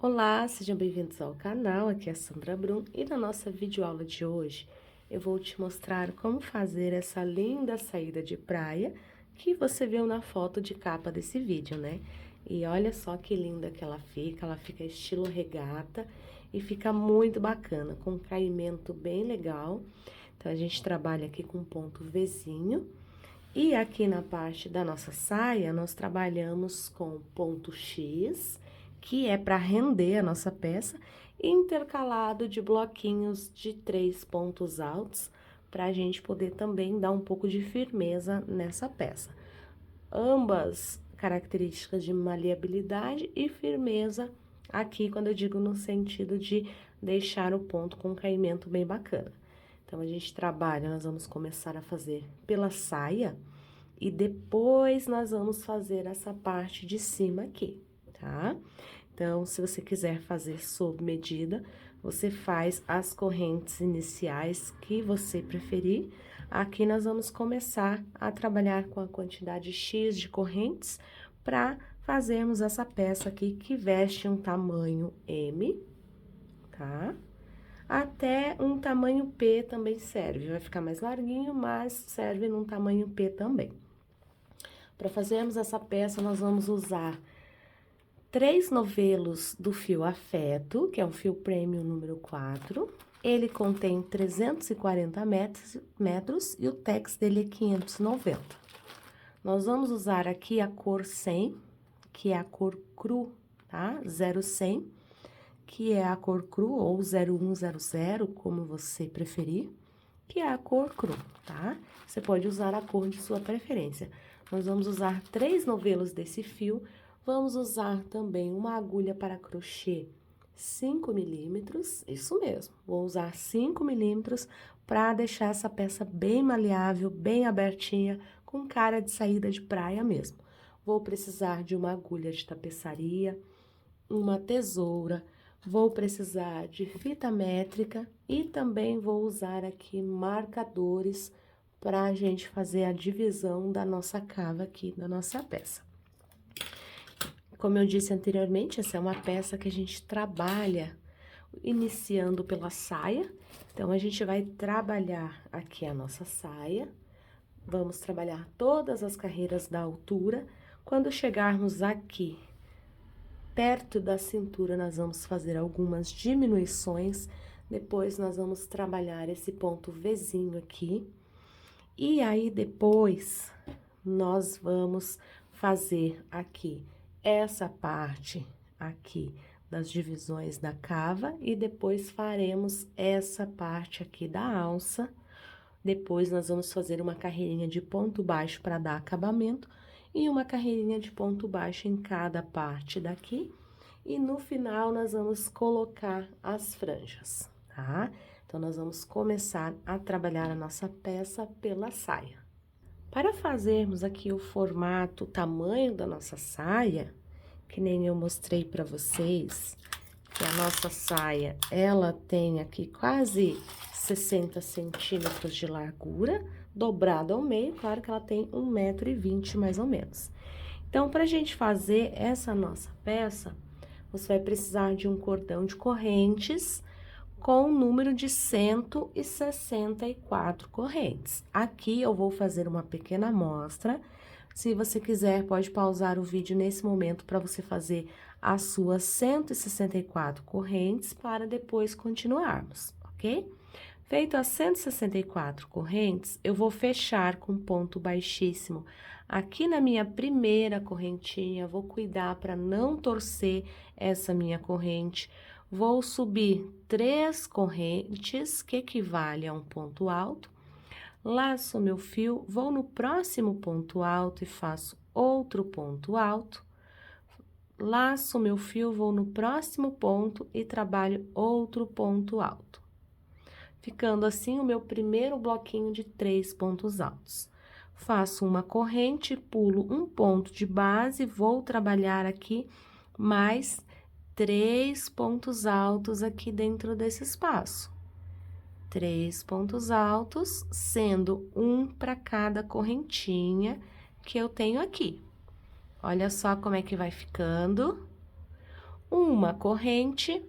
Olá, sejam bem-vindos ao canal, aqui é a Sandra Brum e na nossa videoaula de hoje eu vou te mostrar como fazer essa linda saída de praia que você viu na foto de capa desse vídeo, né? E olha só que linda que ela fica estilo regata e fica muito bacana, com um caimento bem legal. Então, a gente trabalha aqui com ponto Vzinho. E aqui na parte da nossa saia, nós trabalhamos com ponto X, que é para render a nossa peça, intercalado de bloquinhos de 3 pontos altos, para a gente poder também dar um pouco de firmeza nessa peça. Ambas características de maleabilidade e firmeza, aqui quando eu digo no sentido de deixar o ponto com um caimento bem bacana. Então, a gente trabalha, nós vamos começar a fazer pela saia e depois nós vamos fazer essa parte de cima aqui, tá? Então, se você quiser fazer sob medida, você faz as correntes iniciais que você preferir. Aqui nós vamos começar a trabalhar com a quantidade X de correntes para fazermos essa peça aqui que veste um tamanho M, tá? Até um tamanho P também serve, vai ficar mais larguinho, mas serve num tamanho P também. Para fazermos essa peça, nós vamos usar 3 novelos do fio Afeto, que é um fio premium número 4. Ele contém 340 metros e o tex dele é 590. Nós vamos usar aqui a cor 100, que é a cor cru, tá? 0100, que é a cor cru, ou 0100, como você preferir, que é a cor cru, tá? Você pode usar a cor de sua preferência. Nós vamos usar 3 novelos desse fio, vamos usar também uma agulha para crochê 5 milímetros, isso mesmo, vou usar 5 milímetros para deixar essa peça bem maleável, bem abertinha, com cara de saída de praia mesmo. Vou precisar de uma agulha de tapeçaria, uma tesoura, vou precisar de fita métrica e também vou usar aqui marcadores para a gente fazer a divisão da nossa cava aqui, da nossa peça. Como eu disse anteriormente, essa é uma peça que a gente trabalha iniciando pela saia. Então, a gente vai trabalhar aqui a nossa saia, vamos trabalhar todas as carreiras da altura. Quando chegarmos aqui perto da cintura, nós vamos fazer algumas diminuições, depois nós vamos trabalhar esse ponto Vzinho aqui, e aí depois nós vamos fazer aqui essa parte aqui das divisões da cava, e depois faremos essa parte aqui da alça. Depois nós vamos fazer uma carreirinha de ponto baixo para dar acabamento, e uma carreirinha de ponto baixo em cada parte daqui, e no final nós vamos colocar as franjas, tá? Então, nós vamos começar a trabalhar a nossa peça pela saia. Para fazermos aqui o formato, o tamanho da nossa saia, que nem eu mostrei para vocês, que a nossa saia, ela tem aqui quase 60 centímetros de largura, dobrado ao meio, claro que ela tem 1,20 m mais ou menos. Então, para a gente fazer essa nossa peça, você vai precisar de um cordão de correntes com o número de 164 correntes. Aqui eu vou fazer uma pequena amostra. Se você quiser, pode pausar o vídeo nesse momento para você fazer as suas 164 correntes para depois continuarmos, ok? Feito as 164 correntes, eu vou fechar com ponto baixíssimo. Aqui na minha primeira correntinha, vou cuidar para não torcer essa minha corrente. Vou subir 3 correntes, que equivale a um ponto alto. Laço meu fio, vou no próximo ponto alto e faço outro ponto alto. Laço meu fio, vou no próximo ponto e trabalho outro ponto alto. Ficando assim o meu primeiro bloquinho de 3 pontos altos. Faço uma corrente, pulo um ponto de base, vou trabalhar aqui mais 3 pontos altos aqui dentro desse espaço. 3 pontos altos, sendo um para cada correntinha que eu tenho aqui. Olha só como é que vai ficando. uma corrente,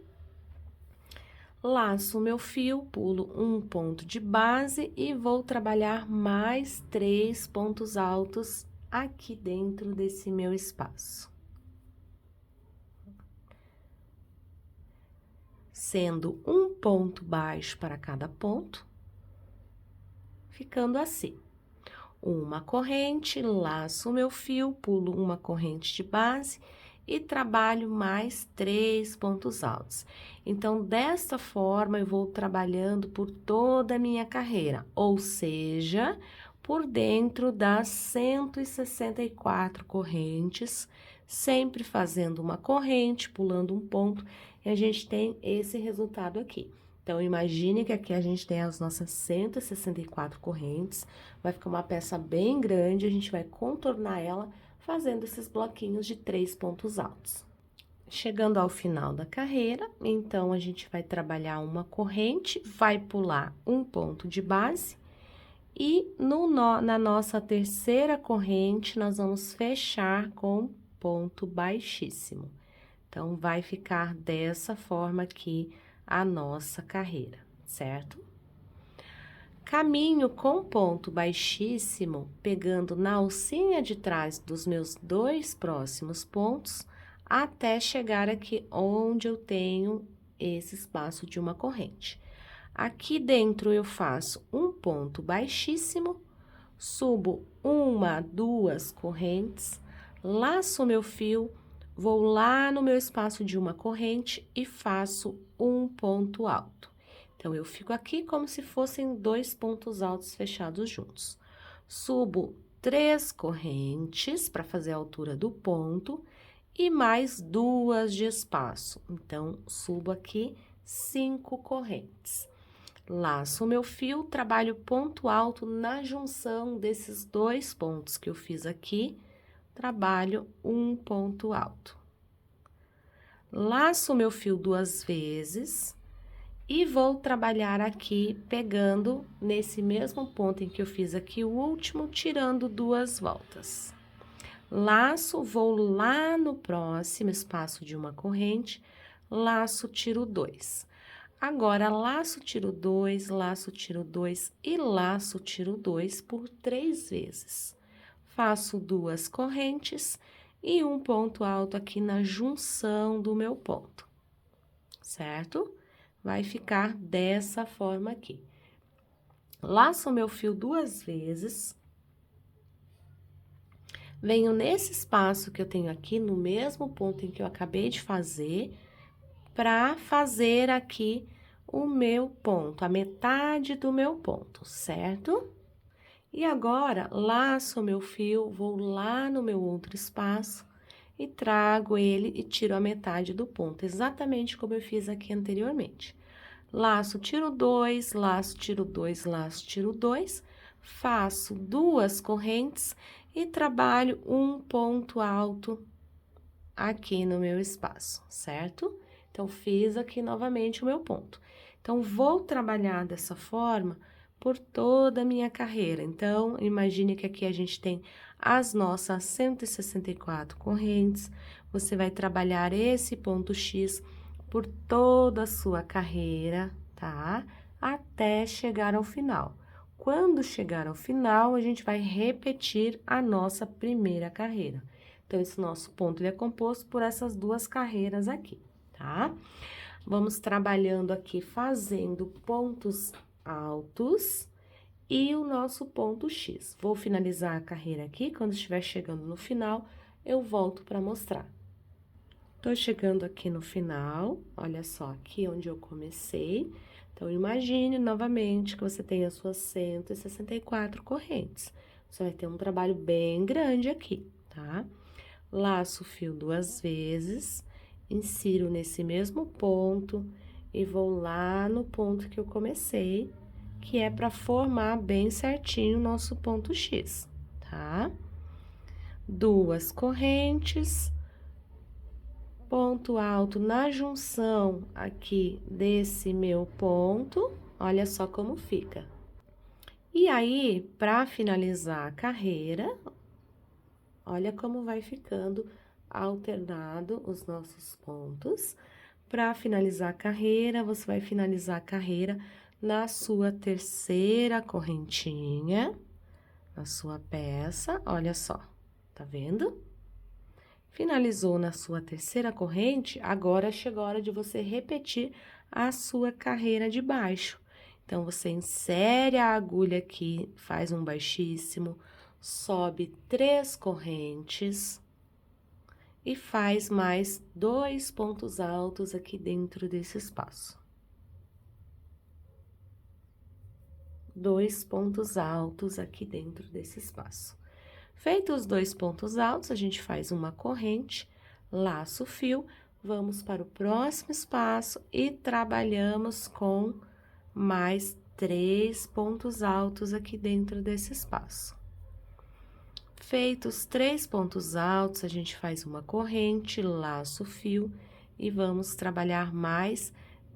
laço o meu fio, pulo um ponto de base e vou trabalhar mais 3 pontos altos aqui dentro desse meu espaço. Sendo um ponto baixo para cada ponto, ficando assim. Uma corrente, laço o meu fio, pulo uma corrente de base e trabalho mais 3 pontos altos. Então, desta forma, eu vou trabalhando por toda a minha carreira, ou seja, por dentro das 164 correntes, sempre fazendo uma corrente, pulando um ponto, e a gente tem esse resultado aqui. Então, imagine que aqui a gente tem as nossas 164 correntes, vai ficar uma peça bem grande, a gente vai contornar ela fazendo esses bloquinhos de 3 pontos altos. Chegando ao final da carreira, então, a gente vai trabalhar uma corrente, vai pular um ponto de base e na nossa terceira corrente, nós vamos fechar com ponto baixíssimo. Então, vai ficar dessa forma aqui a nossa carreira, certo? Caminho com ponto baixíssimo, pegando na alcinha de trás dos meus 2 próximos pontos, até chegar aqui onde eu tenho esse espaço de uma corrente. Aqui dentro eu faço um ponto baixíssimo, subo 1, 2 correntes, laço meu fio, vou lá no meu espaço de uma corrente e faço um ponto alto. Então, eu fico aqui como se fossem 2 pontos altos fechados juntos. Subo 3 correntes para fazer a altura do ponto e mais 2 de espaço. Então, subo aqui 5 correntes. Laço o meu fio, trabalho ponto alto na junção desses 2 pontos que eu fiz aqui, trabalho um ponto alto. Laço o meu fio 2 vezes e vou trabalhar aqui, pegando nesse mesmo ponto em que eu fiz aqui o último, tirando 2 voltas. Laço, vou lá no próximo espaço de uma corrente, laço, tiro 2. Agora, laço, tiro 2, laço, tiro 2 e laço, tiro 2 por 3 vezes. Faço 2 correntes e um ponto alto aqui na junção do meu ponto, certo? Vai ficar dessa forma aqui. Laço o meu fio 2 vezes. Venho nesse espaço que eu tenho aqui, no mesmo ponto em que eu acabei de fazer, para fazer aqui o meu ponto, a metade do meu ponto, certo? E agora, laço o meu fio, vou lá no meu outro espaço e trago ele e tiro a metade do ponto, exatamente como eu fiz aqui anteriormente. Laço, tiro 2, laço, tiro 2, laço, tiro 2, faço 2 correntes e trabalho um ponto alto aqui no meu espaço, certo? Então, fiz aqui novamente o meu ponto. Então, vou trabalhar dessa forma por toda a minha carreira. Então, imagine que aqui a gente tem as nossas 164 correntes, você vai trabalhar esse ponto X por toda a sua carreira, tá? Até chegar ao final. Quando chegar ao final, a gente vai repetir a nossa primeira carreira. Então, esse nosso ponto ele é composto por essas 2 carreiras aqui, tá? Vamos trabalhando aqui, fazendo pontos altos e o nosso ponto X. Vou finalizar a carreira aqui, quando estiver chegando no final, eu volto para mostrar. Tô chegando aqui no final, olha só, aqui onde eu comecei. Então, imagine novamente que você tem as suas 164 correntes. Você vai ter um trabalho bem grande aqui, tá? Laço o fio 2 vezes, insiro nesse mesmo ponto e vou lá no ponto que eu comecei, que é para formar bem certinho o nosso ponto X, tá? 2 correntes, ponto alto na junção aqui desse meu ponto, olha só como fica. E aí, para finalizar a carreira, olha como vai ficando alternado os nossos pontos. Para finalizar a carreira, você vai finalizar a carreira na sua terceira correntinha, na sua peça, olha só, tá vendo? Finalizou na sua terceira corrente, agora chegou a hora de você repetir a sua carreira de baixo. Então, você insere a agulha aqui, faz um baixíssimo, sobe 3 correntes e faz mais 2 pontos altos aqui dentro desse espaço. 2 pontos altos aqui dentro desse espaço. Feitos os 2 pontos altos, a gente faz uma corrente, laço o fio, vamos para o próximo espaço e trabalhamos com mais 3 pontos altos aqui dentro desse espaço. Feitos 3 pontos altos, a gente faz uma corrente, laço o fio e vamos trabalhar mais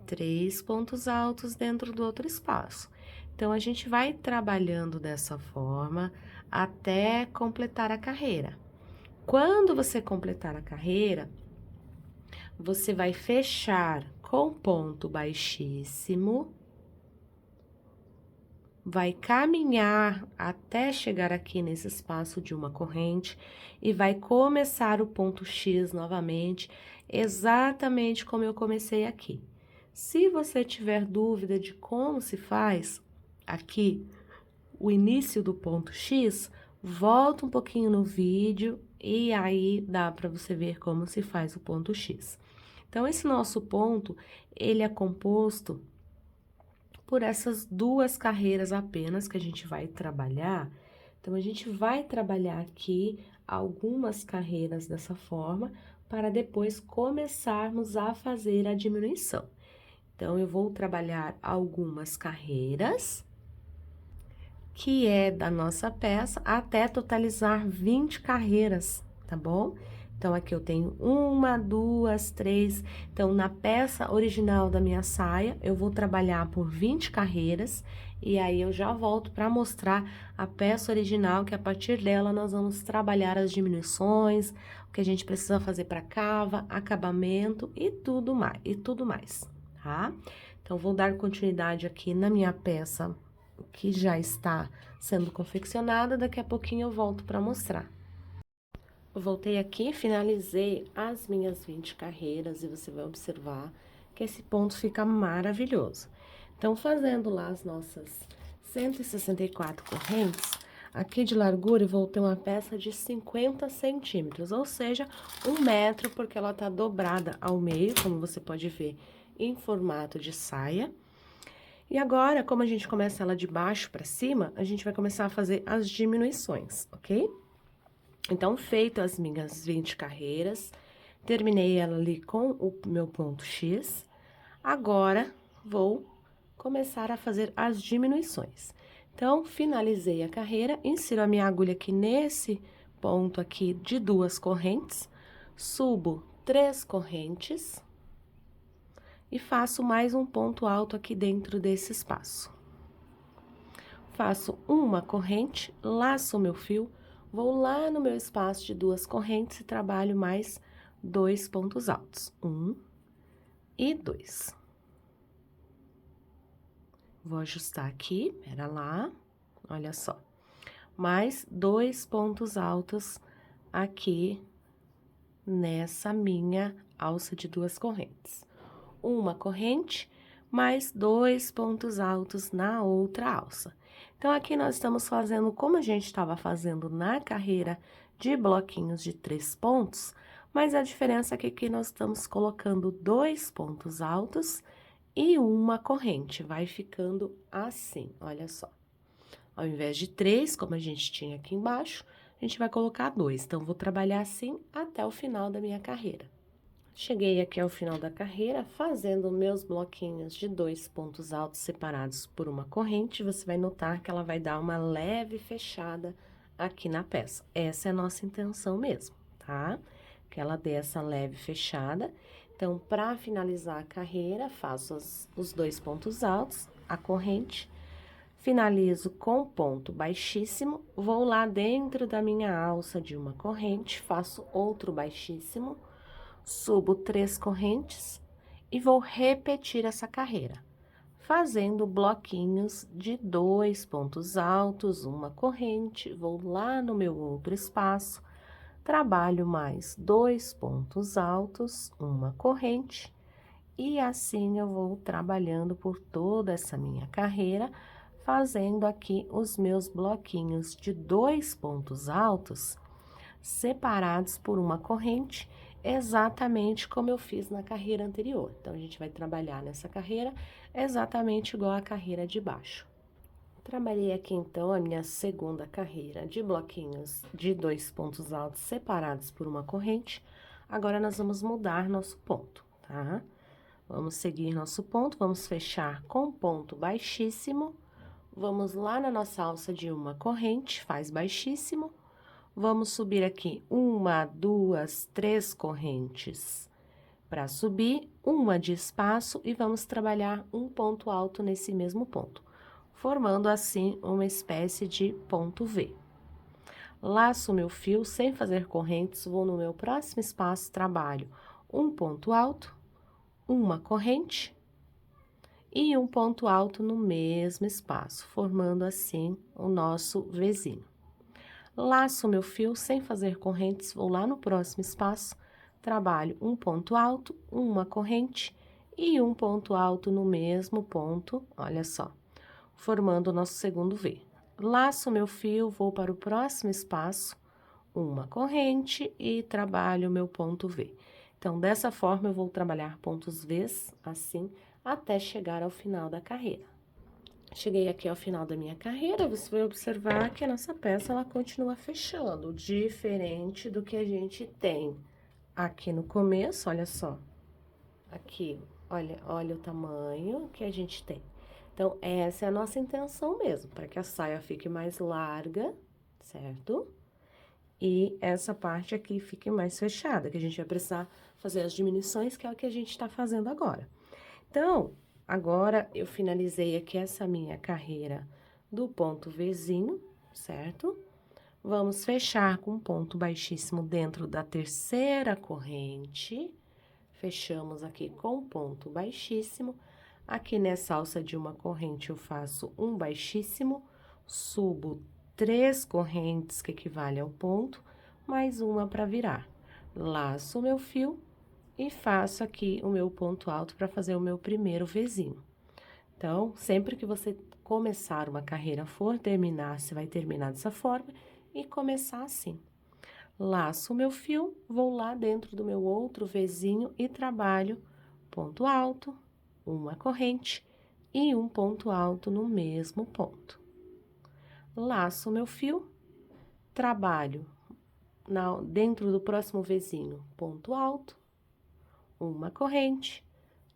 3 pontos altos dentro do outro espaço. Então, a gente vai trabalhando dessa forma até completar a carreira. Quando você completar a carreira, você vai fechar com ponto baixíssimo, vai caminhar até chegar aqui nesse espaço de uma corrente e vai começar o ponto X novamente, exatamente como eu comecei aqui. Se você tiver dúvida de como se faz aqui o início do ponto X, volta um pouquinho no vídeo e aí dá para você ver como se faz o ponto X. Então, esse nosso ponto, ele é composto por essas 2 carreiras apenas que a gente vai trabalhar. Então, a gente vai trabalhar aqui algumas carreiras dessa forma, para depois começarmos a fazer a diminuição. Então, eu vou trabalhar algumas carreiras, que é da nossa peça, até totalizar 20 carreiras, tá bom? Então, aqui eu tenho 1, 2, 3. Então, na peça original da minha saia, eu vou trabalhar por 20 carreiras, e aí eu já volto para mostrar a peça original, que a partir dela nós vamos trabalhar as diminuições, o que a gente precisa fazer para cava, acabamento e tudo mais, tá? Então, vou dar continuidade aqui na minha peça que já está sendo confeccionada, daqui a pouquinho eu volto para mostrar. Eu voltei aqui, finalizei as minhas 20 carreiras e você vai observar que esse ponto fica maravilhoso. Então, fazendo lá as nossas 164 correntes, aqui de largura eu vou ter uma peça de 50 centímetros, ou seja, 1 metro, porque ela tá dobrada ao meio, como você pode ver, em formato de saia. E agora, como a gente começa ela de baixo para cima, a gente vai começar a fazer as diminuições, ok? Então, feito as minhas 20 carreiras, terminei ela ali com o meu ponto X, agora vou começar a fazer as diminuições. Então, finalizei a carreira, insiro a minha agulha aqui nesse ponto aqui de 2 correntes, subo 3 correntes e faço mais um ponto alto aqui dentro desse espaço. Faço uma corrente, laço o meu fio, vou lá no meu espaço de 2 correntes e trabalho mais 2 pontos altos. 1 e 2. Vou ajustar aqui, pera lá, olha só. Mais 2 pontos altos aqui nessa minha alça de 2 correntes. Uma corrente, mais 2 pontos altos na outra alça. Então, aqui nós estamos fazendo como a gente estava fazendo na carreira de bloquinhos de 3 pontos, mas a diferença é que aqui nós estamos colocando 2 pontos altos e uma corrente, vai ficando assim, olha só. Ao invés de 3, como a gente tinha aqui embaixo, a gente vai colocar 2. Então, vou trabalhar assim até o final da minha carreira. Cheguei aqui ao final da carreira, fazendo meus bloquinhos de 2 pontos altos separados por uma corrente, você vai notar que ela vai dar uma leve fechada aqui na peça. Essa é a nossa intenção mesmo, tá? Que ela dê essa leve fechada. Então, para finalizar a carreira, faço os 2 pontos altos, a corrente, Finalizo com ponto baixíssimo, vou lá dentro da minha alça de uma corrente, faço outro baixíssimo, subo 3 correntes e vou repetir essa carreira, fazendo bloquinhos de 2 pontos altos, uma corrente, vou lá no meu outro espaço, trabalho mais 2 pontos altos, uma corrente, e assim eu vou trabalhando por toda essa minha carreira, fazendo aqui os meus bloquinhos de 2 pontos altos, separados por uma corrente, exatamente como eu fiz na carreira anterior. Então, a gente vai trabalhar nessa carreira exatamente igual a carreira de baixo. Trabalhei aqui, então, a minha segunda carreira de bloquinhos de 2 pontos altos separados por uma corrente. Agora, nós vamos mudar nosso ponto, tá? Vamos seguir nosso ponto, vamos fechar com ponto baixíssimo. Vamos lá na nossa alça de uma corrente, faz baixíssimo. Vamos subir aqui 1, 2, 3 correntes para subir, uma de espaço e vamos trabalhar um ponto alto nesse mesmo ponto, formando assim uma espécie de ponto V. Laço meu fio sem fazer correntes, vou no meu próximo espaço, trabalho um ponto alto, uma corrente e um ponto alto no mesmo espaço, formando assim o nosso Vzinho. Laço meu fio sem fazer correntes, vou lá no próximo espaço, trabalho um ponto alto, uma corrente e um ponto alto no mesmo ponto, olha só, formando o nosso segundo V. Laço meu fio, vou para o próximo espaço, uma corrente e trabalho meu ponto V. Então, dessa forma, eu vou trabalhar pontos Vs, assim, até chegar ao final da carreira. Cheguei aqui ao final da minha carreira, você vai observar que a nossa peça, ela continua fechando, diferente do que a gente tem aqui no começo, olha só. Aqui, olha o tamanho que a gente tem. Então, essa é a nossa intenção mesmo, para que a saia fique mais larga, certo? E essa parte aqui fique mais fechada, que a gente vai precisar fazer as diminuições, que é o que a gente tá fazendo agora. Então, agora, eu finalizei aqui essa minha carreira do ponto Vzinho, certo? Vamos fechar com um ponto baixíssimo dentro da terceira corrente. Fechamos aqui com ponto baixíssimo. Aqui nessa alça de uma corrente, eu faço um baixíssimo, subo 3 correntes, que equivale ao ponto, mais uma para virar. Laço o meu fio e faço aqui o meu ponto alto para fazer o meu primeiro Vzinho. Então, sempre que você começar uma carreira, for terminar, você vai terminar dessa forma e começar assim. Laço o meu fio, vou lá dentro do meu outro Vzinho e trabalho ponto alto, uma corrente e um ponto alto no mesmo ponto. Laço o meu fio, trabalho dentro do próximo Vzinho, ponto alto, uma corrente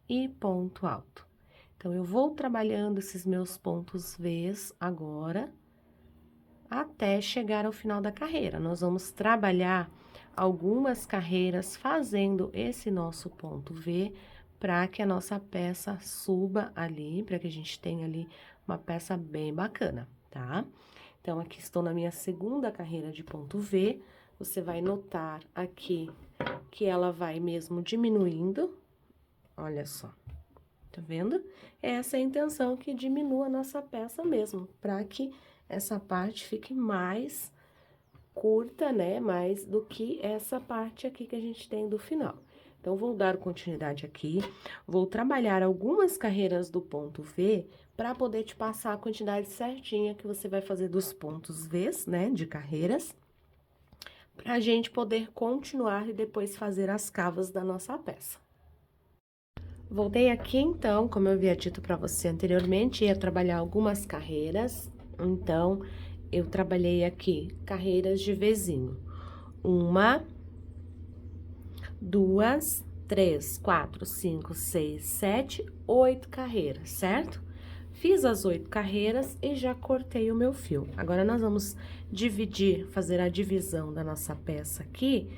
e ponto alto. Então, eu vou trabalhando esses meus pontos Vs agora, até chegar ao final da carreira. Nós vamos trabalhar algumas carreiras fazendo esse nosso ponto V, para que a nossa peça suba ali, para que a gente tenha ali uma peça bem bacana, tá? Então, aqui estou na minha segunda carreira de ponto V, você vai notar aqui que ela vai mesmo diminuindo, olha só, tá vendo? Essa é a intenção, que diminua a nossa peça mesmo, para que essa parte fique mais curta, né, mais do que essa parte aqui que a gente tem do final. Então, vou dar continuidade aqui, vou trabalhar algumas carreiras do ponto V, para poder te passar a quantidade certinha que você vai fazer dos pontos Vs, né, de carreiras, pra gente poder continuar e depois fazer as cavas da nossa peça. Voltei aqui, então, como eu havia dito pra você anteriormente, ia trabalhar algumas carreiras, então, eu trabalhei aqui carreiras de Vzinho. 1, 2, 3, 4, 5, 6, 7, 8 carreiras, certo? Fiz as 8 carreiras e já cortei o meu fio. Agora, nós vamos fazer a divisão da nossa peça aqui,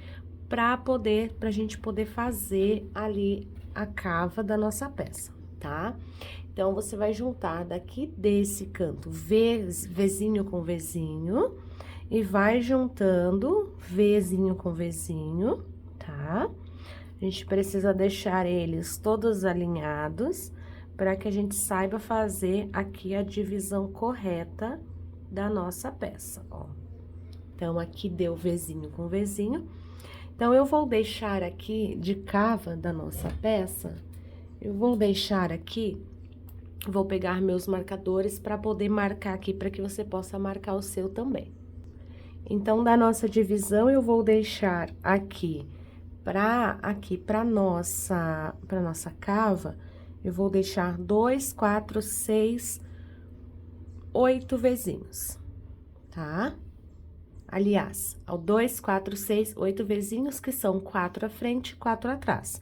pra gente poder fazer ali a cava da nossa peça, tá? Então, você vai juntar daqui desse canto Vzinho com Vzinho e vai juntando Vzinho com Vzinho, tá? A gente precisa deixar eles todos alinhados para que a gente saiba fazer aqui a divisão correta da nossa peça, ó. Então, aqui deu Vzinho com Vzinho. Então, eu vou deixar aqui de cava da nossa peça, eu vou deixar aqui, vou pegar meus marcadores para poder marcar aqui, para que você possa marcar o seu também. Então, da nossa divisão, eu vou deixar aqui para nossa cava, eu vou deixar 2, 4, 6, 8 Vzinhos, tá? Aliás, ao 2, 4, 6, 8 Vzinhos, que são 4 à frente e 4 atrás.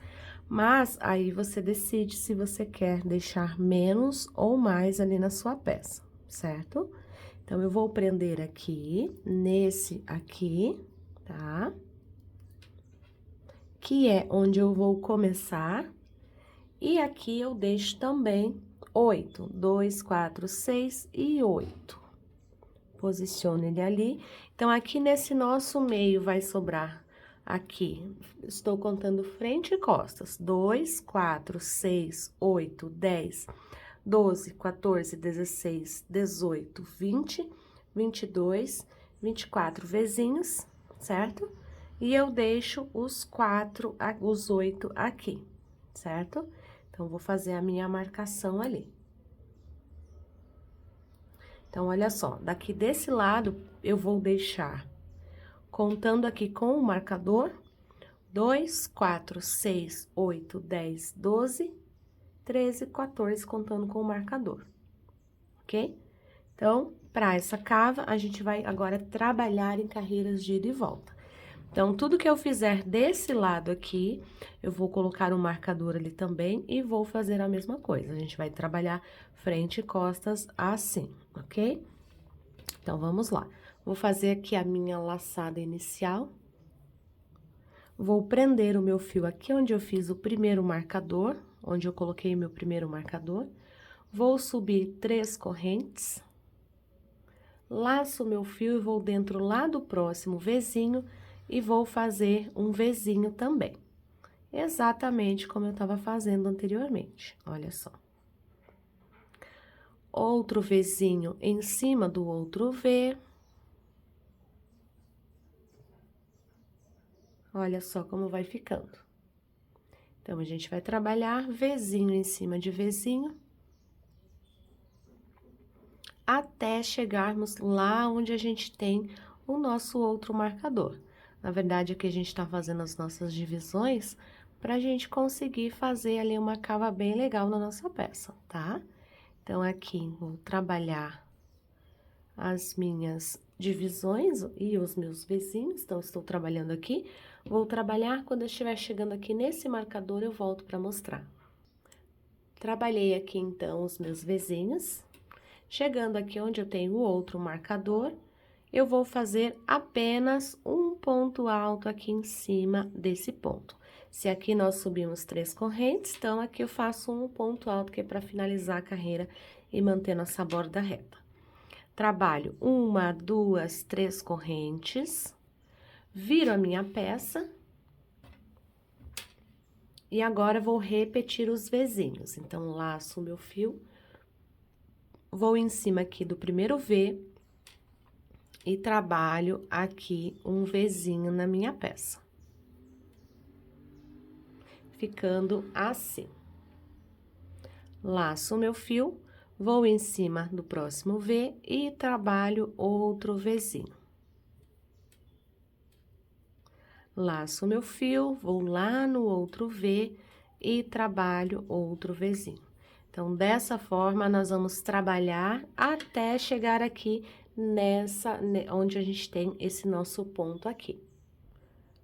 Mas, aí você decide se você quer deixar menos ou mais ali na sua peça, certo? Então, eu vou prender aqui, nesse aqui, tá? Que é onde eu vou começar. E aqui eu deixo também 8, 2, 4, 6 e 8. Posiciono ele ali. Então, aqui nesse nosso meio vai sobrar aqui, estou contando frente e costas, 2, 4, 6, 8, 10, 12, 14, 16, 18, 20, 22, 24 Vzinhos, certo? E eu deixo os 8 aqui, certo? Então, vou fazer a minha marcação ali. Então, olha só, daqui desse lado, eu vou deixar, contando aqui com o marcador, 2, 4, 6, 8, 10, 12, 13, 14, contando com o marcador, ok? Então, para essa cava, a gente vai agora trabalhar em carreiras de ida e volta. Então, tudo que eu fizer desse lado aqui, eu vou colocar um marcador ali também e vou fazer a mesma coisa. A gente vai trabalhar frente e costas assim, ok? Então, vamos lá. Vou fazer aqui a minha laçada inicial. Vou prender o meu fio aqui onde eu fiz o primeiro marcador, onde eu coloquei o meu primeiro marcador. Vou subir 3 correntes. Laço o meu fio e vou dentro lá do próximo Vzinho e vou fazer um Vzinho também. Exatamente como eu estava fazendo anteriormente, olha só. Outro Vzinho em cima do outro V. Olha só como vai ficando. Então, a gente vai trabalhar Vzinho em cima de Vzinho, até chegarmos lá onde a gente tem o nosso outro marcador. Na verdade, aqui a gente tá fazendo as nossas divisões pra gente conseguir fazer ali uma cava bem legal na nossa peça, tá? Então, aqui, vou trabalhar as minhas divisões e os meus Vzinhos. Então, estou trabalhando aqui. Vou trabalhar, quando eu estiver chegando aqui nesse marcador, eu volto pra mostrar. Trabalhei aqui, então, os meus Vzinhos. Chegando aqui onde eu tenho o outro marcador, eu vou fazer apenas um ponto alto aqui em cima desse ponto. Se aqui nós subimos 3 correntes, então aqui eu faço um ponto alto, que é para finalizar a carreira e manter nossa borda reta. Trabalho 1, 2, 3 correntes, viro a minha peça. E agora, vou repetir os Vzinhos. Então, laço o meu fio, vou em cima aqui do primeiro V e trabalho aqui um Vzinho na minha peça. Ficando assim. Laço o meu fio, vou em cima do próximo V e trabalho outro Vzinho. Laço o meu fio, vou lá no outro V e trabalho outro Vzinho. Então, dessa forma, nós vamos trabalhar até chegar aqui onde a gente tem esse nosso ponto aqui.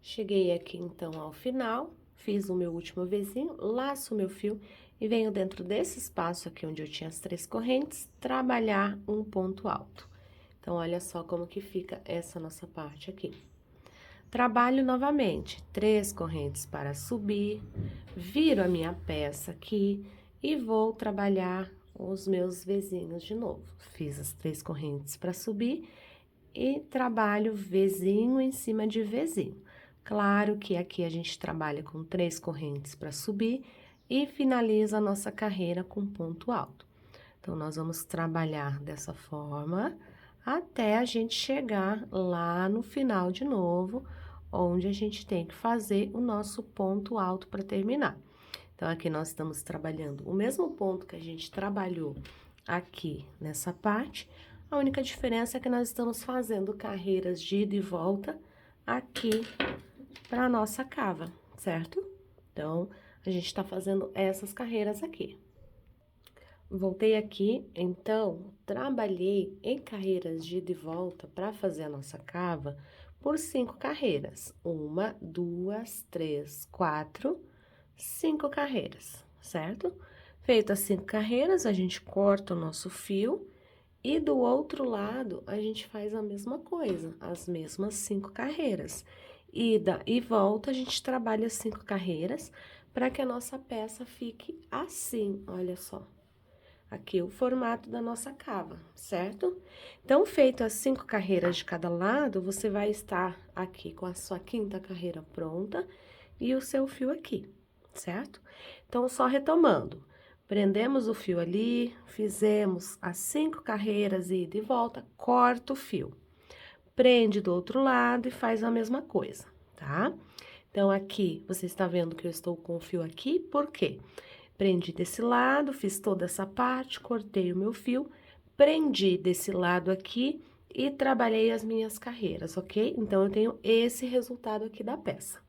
Cheguei aqui, então, ao final, fiz o meu último Vzinho, laço o meu fio e venho dentro desse espaço aqui, onde eu tinha as 3 correntes, trabalhar um ponto alto. Então, olha só como que fica essa nossa parte aqui. Trabalho novamente, 3 correntes para subir, viro a minha peça aqui, e vou trabalhar os meus Vzinhos de novo. Fiz as 3 correntes para subir e trabalho Vzinho em cima de Vzinho. Claro que aqui a gente trabalha com 3 correntes para subir e finaliza a nossa carreira com ponto alto. Então, nós vamos trabalhar dessa forma até a gente chegar lá no final de novo, onde a gente tem que fazer o nosso ponto alto para terminar. Então, aqui nós estamos trabalhando o mesmo ponto que a gente trabalhou aqui nessa parte, a única diferença é que nós estamos fazendo carreiras de ida e volta aqui para a nossa cava, certo? Então, a gente tá fazendo essas carreiras aqui. Voltei aqui, então, trabalhei em carreiras de ida e volta para fazer a nossa cava por 5 carreiras. 1, 2, 3, 4, 5 carreiras, certo? Feitas as 5 carreiras, a gente corta o nosso fio e do outro lado a gente faz a mesma coisa, as mesmas 5 carreiras. Ida e volta, a gente trabalha 5 carreiras para que a nossa peça fique assim, olha só. Aqui o formato da nossa cava, certo? Então, feito as 5 carreiras de cada lado, você vai estar aqui com a sua 5ª carreira pronta e o seu fio aqui, certo? Então, só retomando, prendemos o fio ali, fizemos as 5 carreiras, ida e volta, corta o fio. Prende do outro lado e faz a mesma coisa, tá? Então, aqui, você está vendo que eu estou com o fio aqui, por quê? Prendi desse lado, fiz toda essa parte, cortei o meu fio, prendi desse lado aqui e trabalhei as minhas carreiras, ok? Então, eu tenho esse resultado aqui da peça.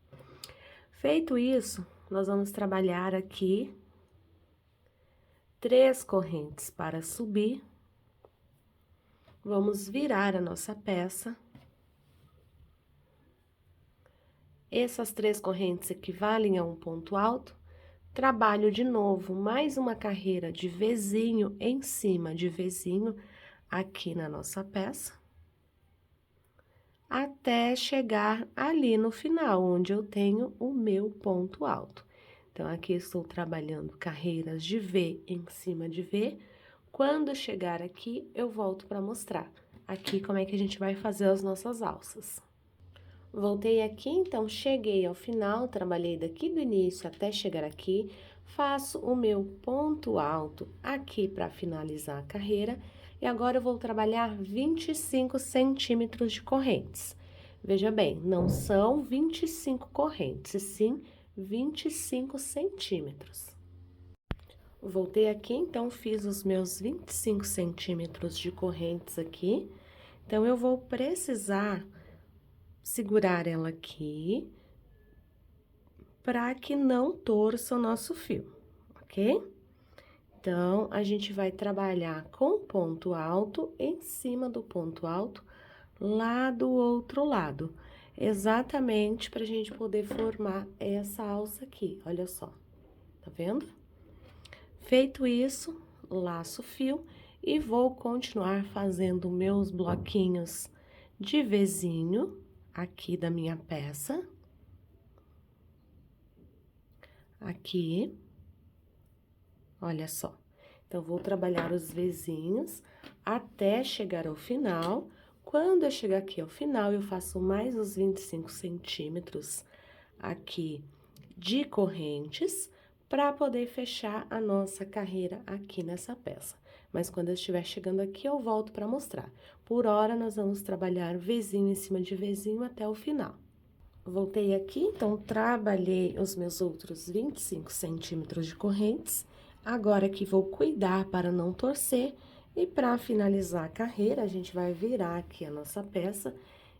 Feito isso, nós vamos trabalhar aqui 3 correntes para subir. Vamos virar a nossa peça. Essas 3 correntes equivalem a um ponto alto. Trabalho de novo mais uma carreira de Vzinho em cima de Vzinho aqui na nossa peça, até chegar ali no final, onde eu tenho o meu ponto alto. Então, aqui estou trabalhando carreiras de V em cima de V. Quando chegar aqui, eu volto para mostrar aqui como é que a gente vai fazer as nossas alças. Voltei aqui, então, cheguei ao final, trabalhei daqui do início até chegar aqui, faço o meu ponto alto aqui para finalizar a carreira, e agora eu vou trabalhar 25 centímetros de correntes. Veja bem, não são 25 correntes, e sim 25 centímetros. Voltei aqui, então, fiz os meus 25 centímetros de correntes aqui, então, eu vou precisar segurar ela aqui, para que não torça o nosso fio, ok? Então, a gente vai trabalhar com ponto alto em cima do ponto alto, lá do outro lado, exatamente para a gente poder formar essa alça aqui, olha só, tá vendo? Feito isso, laço o fio e vou continuar fazendo meus bloquinhos de Vzinho aqui da minha peça. Aqui, olha só. Então, vou trabalhar os Vzinhos até chegar ao final. Quando eu chegar aqui ao final, eu faço mais os 25 centímetros aqui de correntes para poder fechar a nossa carreira aqui nessa peça. Mas quando eu estiver chegando aqui, eu volto para mostrar. Por hora, nós vamos trabalhar Vzinho em cima de Vzinho até o final. Voltei aqui, então, trabalhei os meus outros 25 centímetros de correntes. Agora que vou cuidar para não torcer, e para finalizar a carreira, a gente vai virar aqui a nossa peça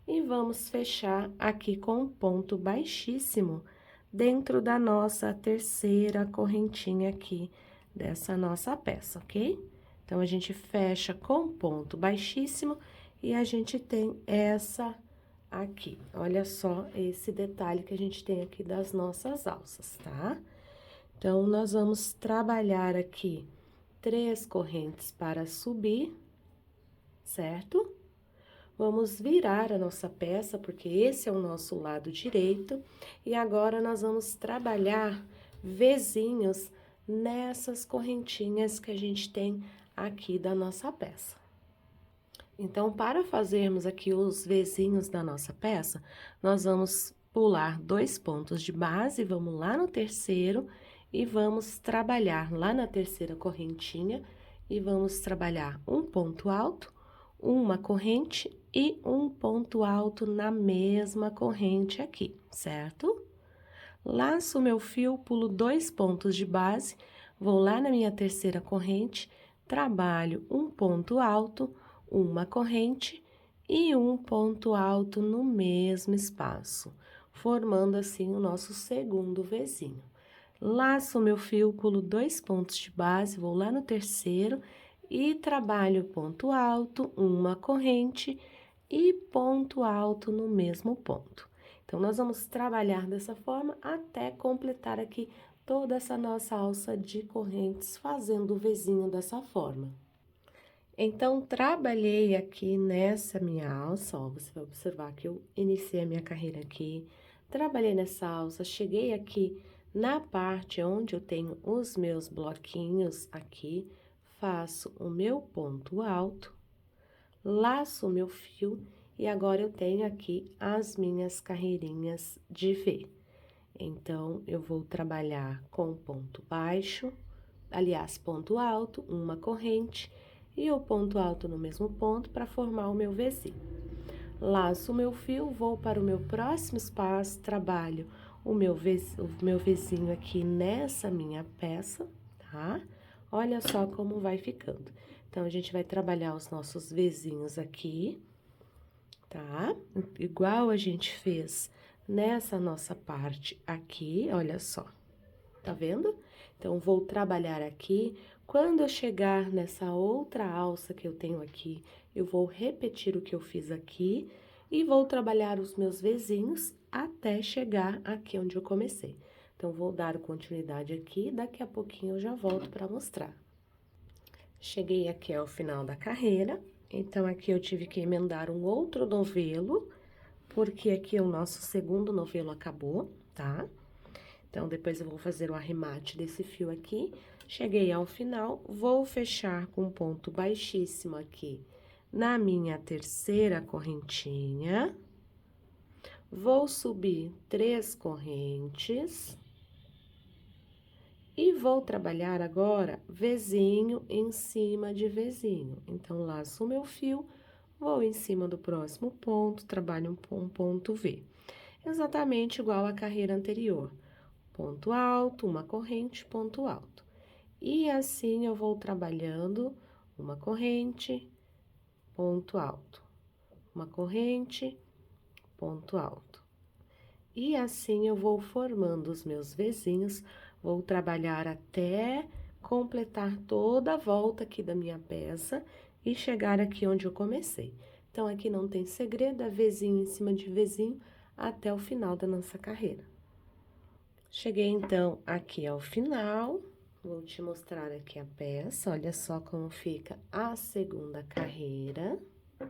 e vamos fechar aqui com um ponto baixíssimo dentro da nossa terceira correntinha aqui dessa nossa peça, ok? Então, a gente fecha com ponto baixíssimo e a gente tem essa aqui. Olha só esse detalhe que a gente tem aqui das nossas alças, tá? Então, nós vamos trabalhar aqui 3 correntes para subir, certo? Vamos virar a nossa peça, porque esse é o nosso lado direito. E agora, nós vamos trabalhar Vzinhos nessas correntinhas que a gente tem aqui da nossa peça. Então, para fazermos aqui os vezinhos da nossa peça, nós vamos pular 2 pontos de base, vamos lá no terceiro e vamos trabalhar lá na terceira correntinha e vamos trabalhar um ponto alto, uma corrente e um ponto alto na mesma corrente aqui, certo? Laço o meu fio, pulo 2 pontos de base, vou lá na minha terceira corrente, trabalho um ponto alto, uma corrente e um ponto alto no mesmo espaço, formando assim o nosso segundo vezinho. Laço o meu fio, pulo 2 pontos de base, vou lá no terceiro e trabalho ponto alto, uma corrente e ponto alto no mesmo ponto. Então, nós vamos trabalhar dessa forma até completar aqui toda essa nossa alça de correntes, fazendo o vezinho dessa forma. Então, trabalhei aqui nessa minha alça, ó, você vai observar que eu iniciei a minha carreira aqui, trabalhei nessa alça, cheguei aqui na parte onde eu tenho os meus bloquinhos aqui, faço o meu ponto alto, laço o meu fio e agora eu tenho aqui as minhas carreirinhas de V. Então, eu vou trabalhar com ponto baixo, aliás, ponto alto, uma corrente e o ponto alto no mesmo ponto para formar o meu Vzinho. Laço o meu fio, vou para o meu próximo espaço, trabalho o meu Vzinho aqui nessa minha peça, tá? Olha só como vai ficando. Então, a gente vai trabalhar os nossos Vzinhos aqui, tá? Igual a gente fez nessa nossa parte aqui, olha só, tá vendo? Então, vou trabalhar aqui. Quando eu chegar nessa outra alça que eu tenho aqui, eu vou repetir o que eu fiz aqui e vou trabalhar os meus Vzinhos até chegar aqui onde eu comecei. Então, vou dar continuidade aqui, daqui a pouquinho eu já volto para mostrar. Cheguei aqui ao final da carreira, então aqui eu tive que emendar um outro novelo, porque aqui o nosso segundo novelo acabou, tá? Então, depois eu vou fazer o arremate desse fio aqui. Cheguei ao final, vou fechar com um ponto baixíssimo aqui na minha terceira correntinha. Vou subir 3 correntes. E vou trabalhar agora Vzinho em cima de Vzinho. Então, laço o meu fio, vou em cima do próximo ponto, trabalho um ponto V. Exatamente igual à carreira anterior. Ponto alto, uma corrente, ponto alto. E assim eu vou trabalhando uma corrente, ponto alto. Uma corrente, ponto alto. E assim eu vou formando os meus Vzinhos. Vou trabalhar até completar toda a volta aqui da minha peça e chegar aqui onde eu comecei. Então, aqui não tem segredo, é Vzinho em cima de Vzinho até o final da nossa carreira. Cheguei, então, aqui ao final, vou te mostrar aqui a peça, olha só como fica a segunda carreira,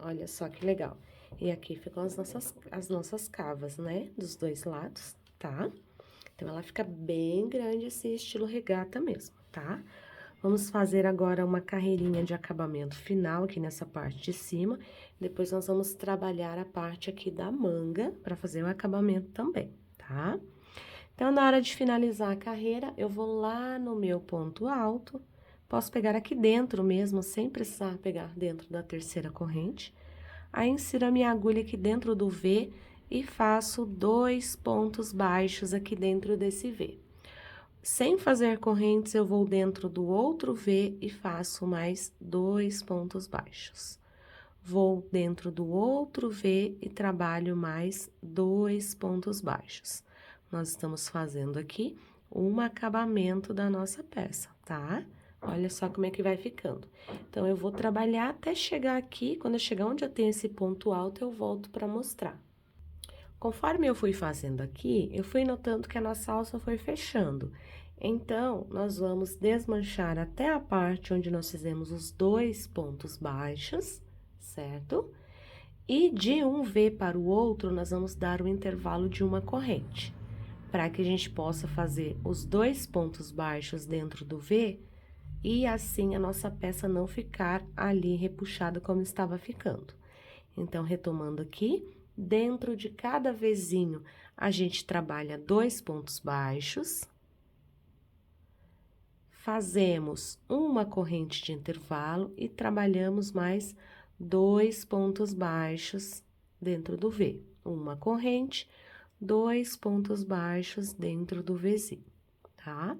olha só que legal. E aqui ficam as nossas cavas, né, dos dois lados, tá? Então, ela fica bem grande, assim, estilo regata mesmo, tá? Vamos fazer agora uma carreirinha de acabamento final aqui nessa parte de cima. Depois, nós vamos trabalhar a parte aqui da manga para fazer o acabamento também, tá? Então, na hora de finalizar a carreira, eu vou lá no meu ponto alto. Posso pegar aqui dentro mesmo, sem precisar pegar dentro da terceira corrente. Aí, insiro a minha agulha aqui dentro do V e faço 2 pontos baixos aqui dentro desse V. Sem fazer correntes, eu vou dentro do outro V e faço mais 2 pontos baixos. Vou dentro do outro V e trabalho mais 2 pontos baixos. Nós estamos fazendo aqui um acabamento da nossa peça, tá? Olha só como é que vai ficando. Então, eu vou trabalhar até chegar aqui, quando eu chegar onde eu tenho esse ponto alto, eu volto para mostrar. Conforme eu fui fazendo aqui, eu fui notando que a nossa alça foi fechando. Então, nós vamos desmanchar até a parte onde nós fizemos os 2 pontos baixos, certo? E de um V para o outro, nós vamos dar o intervalo de uma corrente. para que a gente possa fazer os 2 pontos baixos dentro do V e assim a nossa peça não ficar ali repuxada como estava ficando. Então, retomando aqui, dentro de cada Vzinho, a gente trabalha 2 pontos baixos, fazemos uma corrente de intervalo e trabalhamos mais 2 pontos baixos dentro do V. Uma corrente, 2 pontos baixos dentro do Vzinho, tá?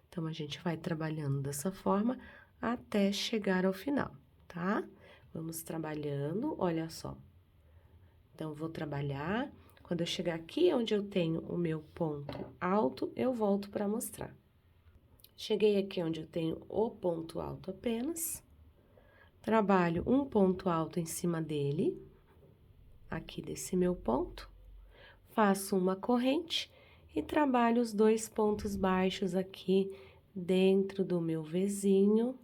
Então, a gente vai trabalhando dessa forma até chegar ao final, tá? Vamos trabalhando, olha só. Então, vou trabalhar, quando eu chegar aqui onde eu tenho o meu ponto alto, eu volto para mostrar. Cheguei aqui onde eu tenho o ponto alto apenas, trabalho um ponto alto em cima dele, aqui desse meu ponto, faço uma corrente e trabalho os 2 pontos baixos aqui dentro do meu Vzinho,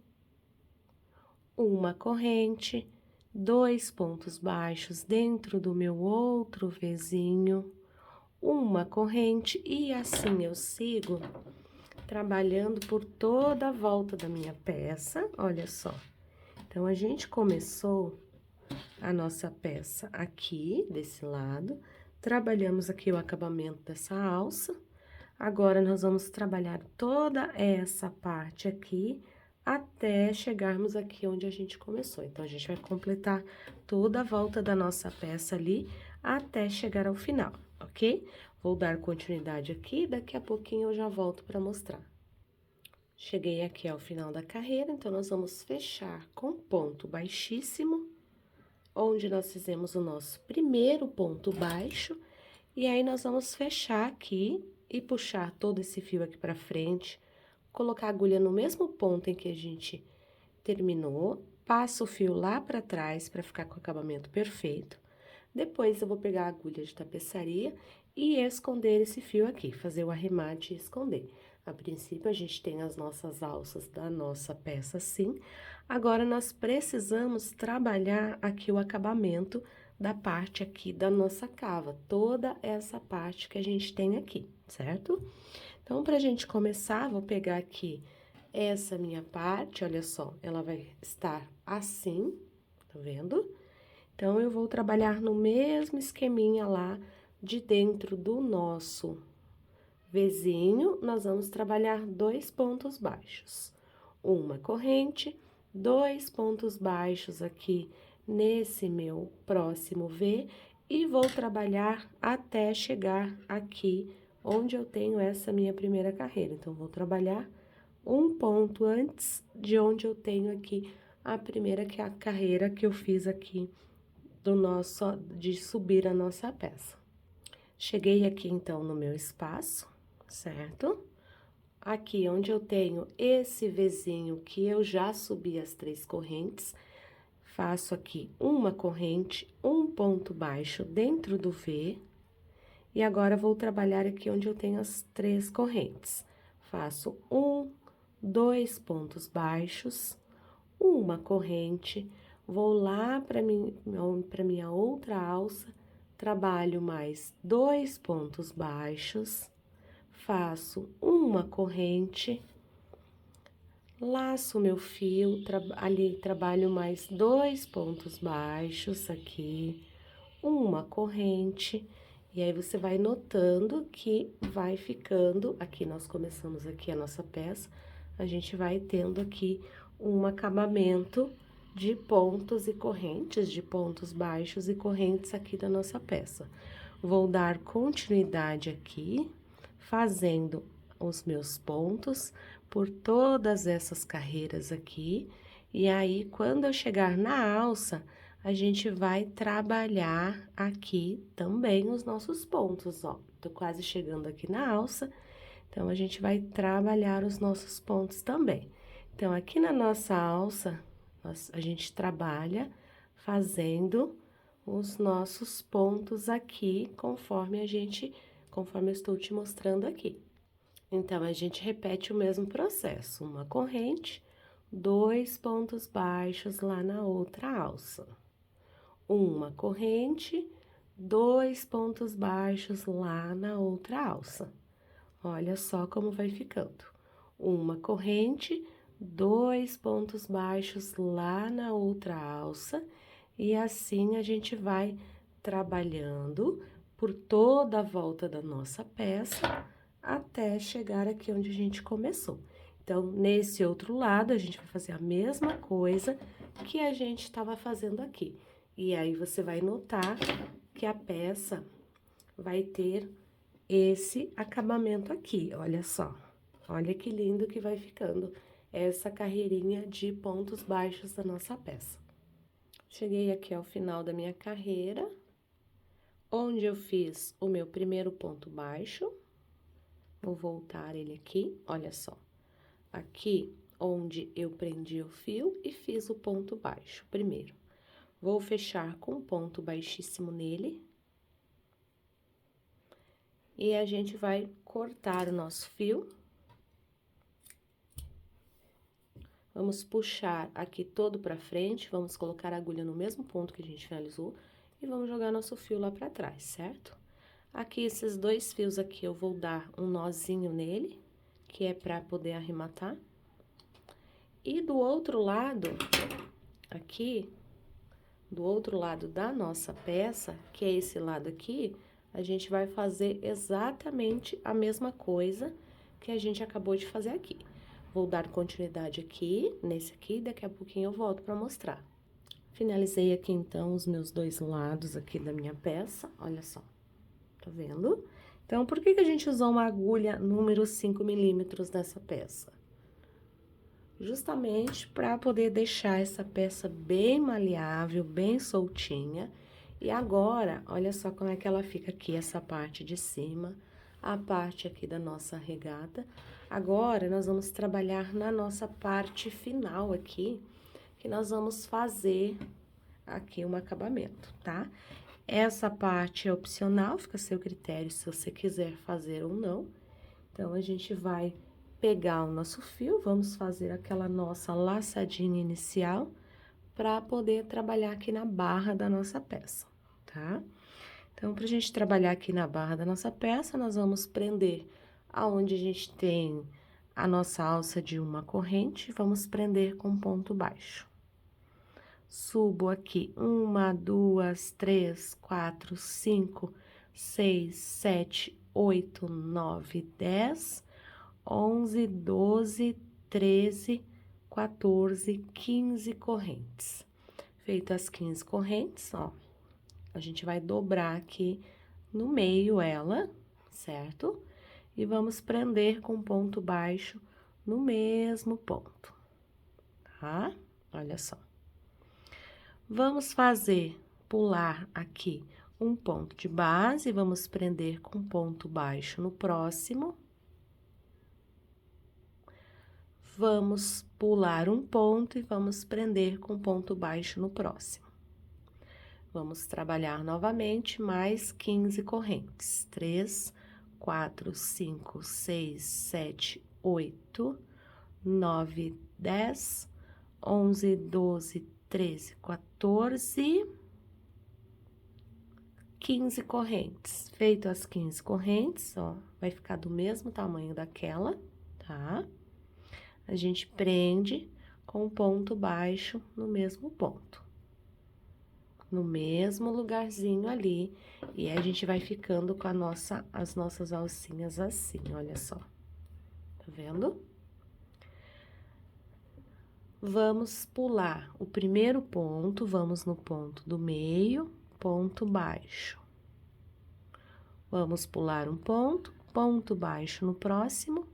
uma corrente, 2 pontos baixos dentro do meu outro Vzinho, uma corrente, e assim eu sigo trabalhando por toda a volta da minha peça, olha só. Então, a gente começou a nossa peça aqui, desse lado, trabalhamos aqui o acabamento dessa alça, agora nós vamos trabalhar toda essa parte aqui, até chegarmos aqui onde a gente começou. Então, a gente vai completar toda a volta da nossa peça ali, até chegar ao final, ok? Vou dar continuidade aqui, daqui a pouquinho eu já volto para mostrar. Cheguei aqui ao final da carreira, então, nós vamos fechar com ponto baixíssimo, onde nós fizemos o nosso primeiro ponto baixo, e aí nós vamos fechar aqui e puxar todo esse fio aqui pra frente, colocar a agulha no mesmo ponto em que a gente terminou, passa o fio lá pra trás pra ficar com o acabamento perfeito. Depois, eu vou pegar a agulha de tapeçaria e esconder esse fio aqui, fazer o arremate e esconder. A princípio, a gente tem as nossas alças da nossa peça assim. Agora, nós precisamos trabalhar aqui o acabamento da parte aqui da nossa cava, toda essa parte que a gente tem aqui, certo? Então, pra gente começar, vou pegar aqui essa minha parte, olha só, ela vai estar assim, tá vendo? Então, eu vou trabalhar no mesmo esqueminha lá de dentro do nosso Vzinho, nós vamos trabalhar 2 pontos baixos. Uma corrente, 2 pontos baixos aqui nesse meu próximo V, e vou trabalhar até chegar aqui onde eu tenho essa minha primeira carreira. Então, vou trabalhar um ponto antes de onde eu tenho aqui a primeira, que é a carreira que eu fiz aqui do nosso, de subir a nossa peça. Cheguei aqui, então, no meu espaço, certo? Aqui onde eu tenho esse Vzinho que eu já subi as 3 correntes, faço aqui uma corrente, um ponto baixo dentro do V, e agora vou trabalhar aqui onde eu tenho as 3 correntes. Faço 1, 2 pontos baixos, uma corrente, vou lá para minha outra alça, trabalho mais 2 pontos baixos, faço uma corrente, laço meu fio, ali trabalho mais 2 pontos baixos aqui, uma corrente, e aí você vai notando que vai ficando, aqui nós começamos aqui a nossa peça, a gente vai tendo aqui um acabamento de pontos e correntes, de pontos baixos e correntes aqui da nossa peça. Vou dar continuidade aqui, fazendo os meus pontos por todas essas carreiras aqui, e aí, quando eu chegar na alça, a gente vai trabalhar aqui também os nossos pontos, ó. Tô quase chegando aqui na alça, então, a gente vai trabalhar os nossos pontos também. Então, aqui na nossa alça, a gente trabalha fazendo os nossos pontos aqui, conforme eu estou te mostrando aqui. Então, a gente repete o mesmo processo, uma corrente, 2 pontos baixos lá na outra alça. Uma corrente, 2 pontos baixos lá na outra alça. Olha só como vai ficando. Uma corrente, 2 pontos baixos lá na outra alça, e assim a gente vai trabalhando por toda a volta da nossa peça, até chegar aqui onde a gente começou. Então, nesse outro lado, a gente vai fazer a mesma coisa que a gente estava fazendo aqui. E aí, você vai notar que a peça vai ter esse acabamento aqui, olha só. Olha que lindo que vai ficando essa carreirinha de pontos baixos da nossa peça. Cheguei aqui ao final da minha carreira, onde eu fiz o meu primeiro ponto baixo. Vou voltar ele aqui, olha só. Aqui, onde eu prendi o fio e fiz o ponto baixo primeiro. Vou fechar com um ponto baixíssimo nele. E a gente vai cortar o nosso fio. Vamos puxar aqui todo pra frente, vamos colocar a agulha no mesmo ponto que a gente finalizou e vamos jogar nosso fio lá pra trás, certo? Aqui, esses 2 fios aqui, eu vou dar um nozinho nele, que é pra poder arrematar. E do outro lado, aqui, do outro lado da nossa peça, que é esse lado aqui, a gente vai fazer exatamente a mesma coisa que a gente acabou de fazer aqui. Vou dar continuidade aqui, nesse aqui, daqui a pouquinho eu volto pra mostrar. Finalizei aqui, então, os meus 2 lados aqui da minha peça, olha só, tá vendo? Então, por que que a gente usou uma agulha número 5 milímetros nessa peça? Justamente para poder deixar essa peça bem maleável, bem soltinha. E agora, olha só como é que ela fica aqui, essa parte de cima, a parte aqui da nossa regata. Agora, nós vamos trabalhar na nossa parte final aqui, que nós vamos fazer aqui um acabamento, tá? Essa parte é opcional, fica a seu critério se você quiser fazer ou não. Então, a gente vai pegar o nosso fio, vamos fazer aquela nossa laçadinha inicial para poder trabalhar aqui na barra da nossa peça, tá? Então, pra gente trabalhar aqui na barra da nossa peça, nós vamos prender aonde a gente tem a nossa alça de uma corrente, vamos prender com ponto baixo. Subo aqui 1, 2, 3, 4, 5, 6, 7, 8, 9, 10, 11, 12, 13, 14, 15 correntes. Feito as 15 correntes, ó, a gente vai dobrar aqui no meio ela, certo? E vamos prender com ponto baixo no mesmo ponto, tá? Olha só. Vamos fazer, pular aqui um ponto de base, vamos prender com ponto baixo no próximo. Vamos pular um ponto e vamos prender com ponto baixo no próximo. Vamos trabalhar novamente mais 15 correntes. 3, 4, 5, 6, 7, 8, 9, 10, 11, 12, 13, 14, 15 correntes. Feito as 15 correntes, ó, vai ficar do mesmo tamanho daquela, tá? A gente prende com ponto baixo no mesmo ponto. No mesmo lugarzinho ali, e a gente vai ficando com as nossas alcinhas assim, olha só. Tá vendo? Vamos pular o primeiro ponto, vamos no ponto do meio, ponto baixo. Vamos pular um ponto, ponto baixo no próximo.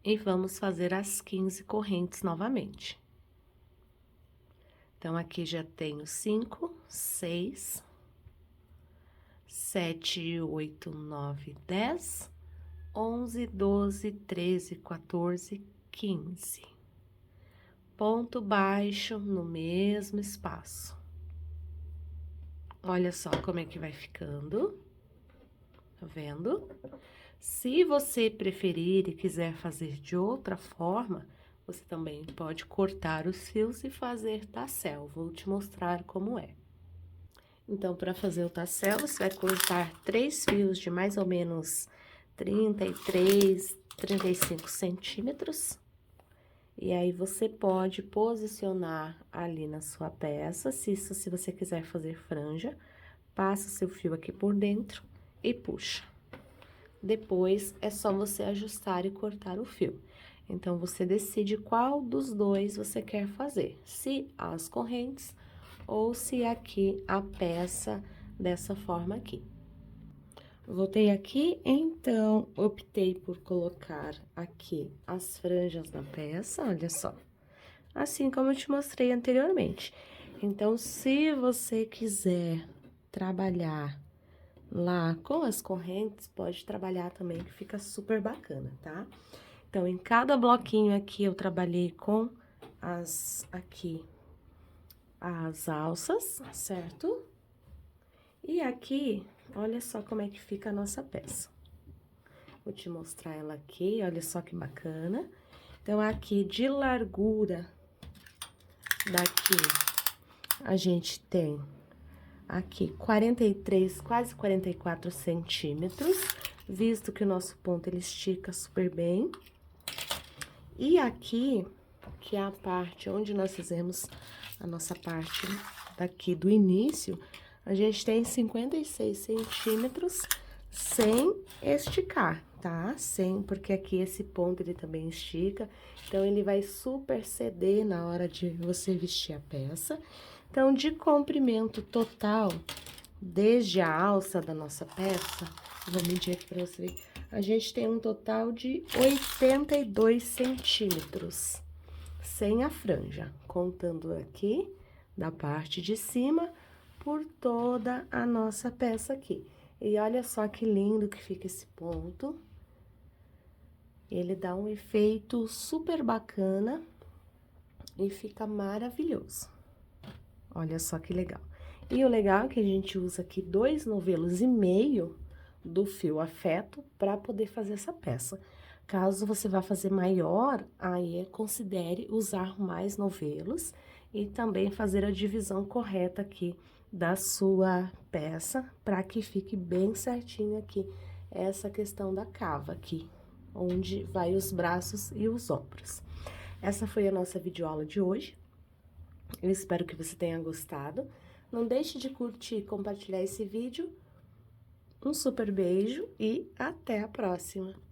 E vamos fazer as 15 correntes novamente. Então, aqui já tenho 5, 6, 7, 8, 9, 10, 11, 12, 13, 14, 15. Ponto baixo no mesmo espaço. Olha só como é que vai ficando. Tá vendo? Se você preferir e quiser fazer de outra forma, você também pode cortar os fios e fazer tassel. Vou te mostrar como é. Então, para fazer o tassel, você vai cortar 3 fios de mais ou menos 33, 35 centímetros. E aí, você pode posicionar ali na sua peça, se você quiser fazer franja, passa o seu fio aqui por dentro e puxa. Depois, é só você ajustar e cortar o fio. Então, você decide qual dos dois você quer fazer, se as correntes ou se aqui a peça dessa forma aqui. Voltei aqui, então, optei por colocar aqui as franjas na peça, olha só. Assim como eu te mostrei anteriormente. Então, se você quiser trabalhar lá com as correntes, pode trabalhar também, que fica super bacana, tá? Então, em cada bloquinho aqui, eu trabalhei com as alças, certo? E aqui, olha só como é que fica a nossa peça. Vou te mostrar ela aqui, olha só que bacana. Então, aqui de largura daqui, a gente tem aqui 43, quase 44 centímetros, visto que o nosso ponto ele estica super bem. E aqui, que é a parte onde nós fizemos a nossa parte daqui do início, a gente tem 56 centímetros sem esticar, tá? Porque aqui esse ponto ele também estica, então ele vai super ceder na hora de você vestir a peça. Então, de comprimento total, desde a alça da nossa peça, vou medir aqui pra você ver, a gente tem um total de 82 centímetros, sem a franja, contando aqui da parte de cima por toda a nossa peça aqui. E olha só que lindo que fica esse ponto. Ele dá um efeito super bacana e fica maravilhoso. Olha só que legal. E o legal é que a gente usa aqui 2,5 novelos do fio afeto para poder fazer essa peça. Caso você vá fazer maior, aí considere usar mais novelos e também fazer a divisão correta aqui da sua peça, para que fique bem certinho aqui essa questão da cava aqui, onde vai os braços e os ombros. Essa foi a nossa videoaula de hoje. Eu espero que você tenha gostado. Não deixe de curtir e compartilhar esse vídeo. Um super beijo e até a próxima!